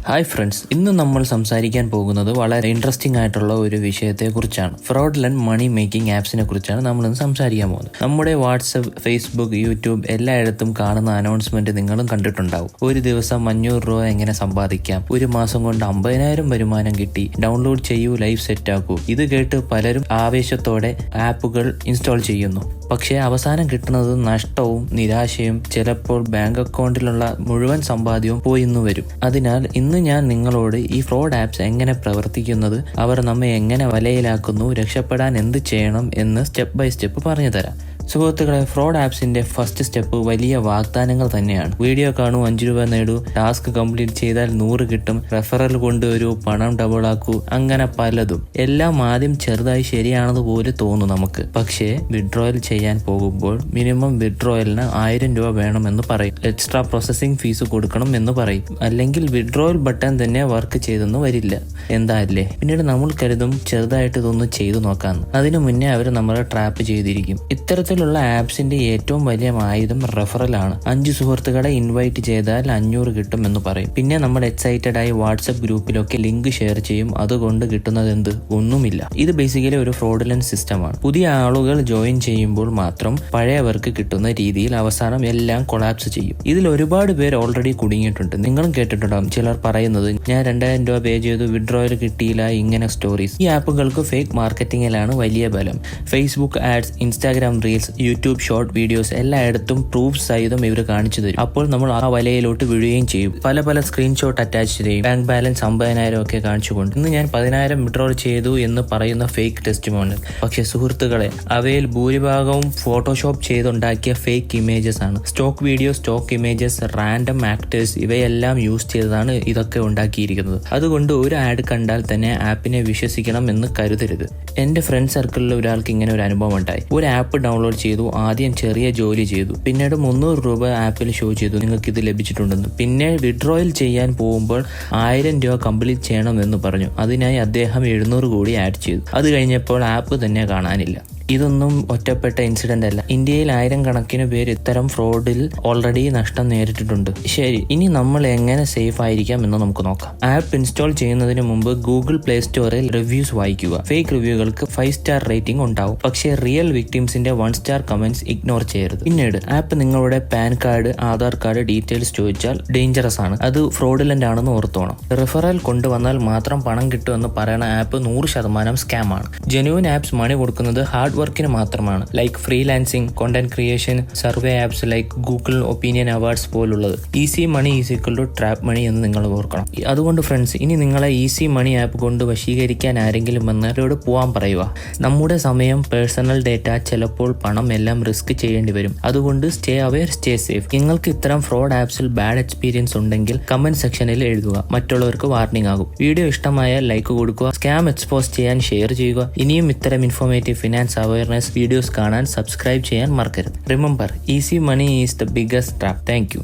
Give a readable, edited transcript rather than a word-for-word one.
Hi friends, ഇന്ന് നമ്മൾ സംസാരിക്കാൻ പോകുന്നത് വളരെ ഇൻട്രസ്റ്റിംഗ് ആയിട്ടുള്ള ഒരു വിഷയത്തെക്കുറിച്ചാണ്. ഫ്രോഡുലന്റ് മണി മേക്കിംഗ് ആപ്സിനെ കുറിച്ചാണ് നമ്മളിന്ന് സംസാരിക്കാൻ പോകുന്നത്. നമ്മുടെ വാട്സപ്പ്, ഫേസ്ബുക്ക്, യൂട്യൂബ് എല്ലായിടത്തും കാണുന്ന അനൗൺസ്മെന്റ് നിങ്ങളും കണ്ടിട്ടുണ്ടാവും. ഒരു ദിവസം 500 രൂപ എങ്ങനെ സമ്പാദിക്കാം, ഒരു മാസം കൊണ്ട് 50,000 വരുമാനം കിട്ടി, ഡൗൺലോഡ് ചെയ്യൂ, ലൈഫ് സെറ്റ് ആക്കൂ. ഇത് കേട്ട് പലരും ആവേശത്തോടെ ആപ്പുകൾ ഇൻസ്റ്റാൾ ചെയ്യുന്നു. പക്ഷേ അവസാനം കിട്ടുന്നത് നഷ്ടവും നിരാശയും, ചിലപ്പോൾ ബാങ്ക് അക്കൗണ്ടിലുള്ള മുഴുവൻ സമ്പാദ്യവും പോയിന്നു വരും. അതിനാൽ ഇന്ന് ഞാൻ നിങ്ങളോട് ഈ ഫ്രോഡ് ആപ്സ് എങ്ങനെ പ്രവർത്തിക്കുന്നത്, അവർ നമ്മെ എങ്ങനെ വലയിലാക്കുന്നു, രക്ഷപ്പെടാൻ എന്ത് ചെയ്യണം എന്ന് സ്റ്റെപ്പ് ബൈ സ്റ്റെപ്പ് പറഞ്ഞു തരാം. സുഹൃത്തുക്കളെ, ഫ്രോഡ് ആപ്സിന്റെ ഫസ്റ്റ് സ്റ്റെപ്പ് വലിയ വാഗ്ദാനങ്ങൾ തന്നെയാണ്. വീഡിയോ കാണൂ, 5 രൂപ നേടൂ, ടാസ്ക് കംപ്ലീറ്റ് ചെയ്താൽ 100 കിട്ടും, റെഫറൽ കൊണ്ടുവരൂ, പണം ഡബിൾ ആക്കൂ, അങ്ങനെ പലതും. എല്ലാം ആദ്യം ചെറുതായി ശരിയാണെന്ന് പോലെ തോന്നും നമുക്ക്. പക്ഷേ വിഡ്രോയൽ ചെയ്യാൻ പോകുമ്പോൾ മിനിമം വിഡ്രോയലിന് 1000 രൂപ വേണമെന്ന് പറയും. എക്സ്ട്രാ പ്രോസസ്സിംഗ് ഫീസ് കൊടുക്കണം എന്ന് പറയും. അല്ലെങ്കിൽ വിഡ്രോയൽ ബട്ടൺ തന്നെ വർക്ക് ചെയ്തെന്ന് വരില്ല. എന്താല്ലേ? പിന്നീട് നമ്മൾ കരുതും ചെറുതായിട്ട് ഇതൊന്ന് ചെയ്തു നോക്കാന്ന്. അതിനു മുന്നേ അവർ നമ്മളെ ട്രാപ്പ് ചെയ്തിരിക്കും. ഇത്തരത്തിലുള്ള ആപ്സിന്റെ ഏറ്റവും വലിയ ആയുധം റെഫറലാണ്. 5 സുഹൃത്തുക്കളെ ഇൻവൈറ്റ് ചെയ്താൽ 500 കിട്ടും എന്ന് പറയും. പിന്നെ നമ്മൾ എക്സൈറ്റഡ് ആയി വാട്സ്ആപ്പ് ഗ്രൂപ്പിലൊക്കെ ലിങ്ക് ഷെയർ ചെയ്യും. അതുകൊണ്ട് കിട്ടുന്നത് എന്ത്? ഒന്നുമില്ല. ഇത് ബേസിക്കലി ഒരു ഫ്രോഡുലന്റ് സിസ്റ്റമാണ്. പുതിയ ആളുകൾ ജോയിൻ ചെയ്യുമ്പോൾ മാത്രം പഴയവർക്ക് കിട്ടുന്ന രീതിയിൽ അവസാനം എല്ലാം കൊളാപ്സ് ചെയ്യും. ഇതിൽ ഒരുപാട് പേര് ഓൾറെഡി കുടുങ്ങിയിട്ടുണ്ട്. നിങ്ങളും കേട്ടിട്ടുണ്ടാകും ചിലർ പറയുന്നത്, ഞാൻ 2000 രൂപ പേ ചെയ്തു, വിഡ്രോയിൽ കിട്ടിയില്ല, ഇങ്ങനെ സ്റ്റോറീസ്. ഈ ആപ്പുകൾക്ക് ഫേക്ക് മാർക്കറ്റിംഗിലാണ് വലിയ ബലം. Facebook ads, Instagram reels, YouTube short videos എല്ലായിടത്തും പ്രൂഫ് സഹിതം ഇവർ കാണിച്ചു തരും. അപ്പോൾ നമ്മൾ ആ വലയിലോട്ട് വീഴുകയും ചെയ്യും. പല സ്ക്രീൻഷോട്ട് അറ്റാച്ച് ചെയ്യും. ബാങ്ക് ബാലൻസ് 50,000 ഒക്കെ കാണിച്ചുകൊണ്ട് ഇന്ന് ഞാൻ 10,000 വിഡ്രോൾ ചെയ്തു എന്ന് പറയുന്ന ഫേക്ക് ടെസ്റ്റിമോണിയൽ. പക്ഷേ സുഹൃത്തുക്കളെ, അവയിൽ ഭൂരിഭാഗവും ഫോട്ടോഷോപ്പ് ചെയ്തുണ്ടാക്കിയ ഫേക്ക് ഇമേജസ് ആണ്. Stock video, stock images, random actors ഇവയെല്ലാം യൂസ് ചെയ്തതാണ് ഇതൊക്കെ ഉണ്ടാക്കിയിരിക്കുന്നത്. അതുകൊണ്ട് ഒരു ആഡ് കണ്ടാൽ തന്നെ ആപ്പിനെ വിശ്വസിക്കണം എന്ന് കരുതരുത്. എന്റെ ഫ്രണ്ട് സർക്കിളിൽ ഒരാൾക്ക് ഇങ്ങനെ ഒരു അനുഭവം ഉണ്ടായി. ഒരു ആപ്പ് ഡൗൺലോഡ് ചെയ്തു, ആദ്യം ചെറിയ ജോലി ചെയ്തു, പിന്നീട് 300 രൂപ ആപ്പിൽ ഷോ ചെയ്തു നിങ്ങൾക്ക് ഇത് ലഭിച്ചിട്ടുണ്ടെന്ന്. പിന്നെ വിഡ്രോയിൽ ചെയ്യാൻ പോകുമ്പോൾ 1000 രൂപ കംപ്ലീറ്റ് ചെയ്യണം എന്ന് പറഞ്ഞു. അതിനായി അദ്ദേഹം 700 കൂടി ആഡ് ചെയ്തു. അത് കഴിഞ്ഞപ്പോൾ ആപ്പ് തന്നെ കാണാനില്ല. ഇതൊന്നും ഒറ്റപ്പെട്ട ഇൻസിഡന്റ് അല്ല. ഇന്ത്യയിൽ 1000 കണക്കിന് പേര് ഇത്തരം ഫ്രോഡിൽ ഓൾറെഡി നഷ്ടം നേരിട്ടിട്ടുണ്ട്. ശരി, ഇനി നമ്മൾ എങ്ങനെ സേഫ് ആയിരിക്കാം എന്ന് നമുക്ക് നോക്കാം. ആപ്പ് ഇൻസ്റ്റാൾ ചെയ്യുന്നതിന് മുമ്പ് ഗൂഗിൾ പ്ലേ സ്റ്റോറിൽ റിവ്യൂസ് വായിക്കുക. ഫേക്ക് റിവ്യൂകൾക്ക് 5 സ്റ്റാർ റേറ്റിംഗ് ഉണ്ടാവും. പക്ഷേ റിയൽ വിക്ടിംസിന്റെ 1 സ്റ്റാർ കമന്റ്സ് ഇഗ്നോർ ചെയ്യരുത്. പിന്നീട് ആപ്പ് നിങ്ങളുടെ pan card, Aadhaar card details ചോദിച്ചാൽ ഡേഞ്ചറസ് ആണ്. അത് ഫ്രോഡുലന്റ് ആണെന്ന് ഓർത്തോണം. റെഫറൽ കൊണ്ടുവന്നാൽ മാത്രം പണം കിട്ടുമെന്ന് പറയുന്ന ആപ്പ് 100% സ്കാം ആണ്. ജെന്യുവൻ ആപ്സ് മണി കൊടുക്കുന്നത് ഹാർഡ് വർക്കിന് മാത്രമാണ്. Like freelancing, content creation, survey apps like Google opinion awards പോലുള്ളത്. Easy money is equal to trap money എന്ന് നിങ്ങൾ ഓർക്കണം. അതുകൊണ്ട് ഫ്രണ്ട്സ്, ഇനി നിങ്ങളെ ഈസി മണി ആപ്പ് കൊണ്ട് വശീകരിക്കാൻ ആരെങ്കിലും വന്നവരോട് പോവാൻ പറയുക. നമ്മുടെ സമയം, പേഴ്സണൽ ഡേറ്റ, ചിലപ്പോൾ പണം എല്ലാം റിസ്ക് ചെയ്യേണ്ടി വരും. അതുകൊണ്ട് സ്റ്റേ അവെയർ, സ്റ്റേ സേഫ്. നിങ്ങൾക്ക് ഇത്തരം ഫ്രോഡ് ആപ്സിൽ ബാഡ് എക്സ്പീരിയൻസ് ഉണ്ടെങ്കിൽ കമന്റ് സെക്ഷനിൽ എഴുതുക. മറ്റുള്ളവർക്ക് വാർണിംഗ് ആകും. വീഡിയോ ഇഷ്ടമായാൽ ലൈക്ക് കൊടുക്കുക. സ്കാം എക്സ്പോസ് ചെയ്യാൻ ഷെയർ ചെയ്യുക. ഇനിയും ഇത്തരം ഇൻഫോർമേറ്റീവ് ഫിനാൻസ് അവയർനെസ് വീഡിയോസ് കാണാൻ സബ്സ്ക്രൈബ് ചെയ്യാൻ മറക്കരുത്. Remember, easy money is the biggest trap. Thank U.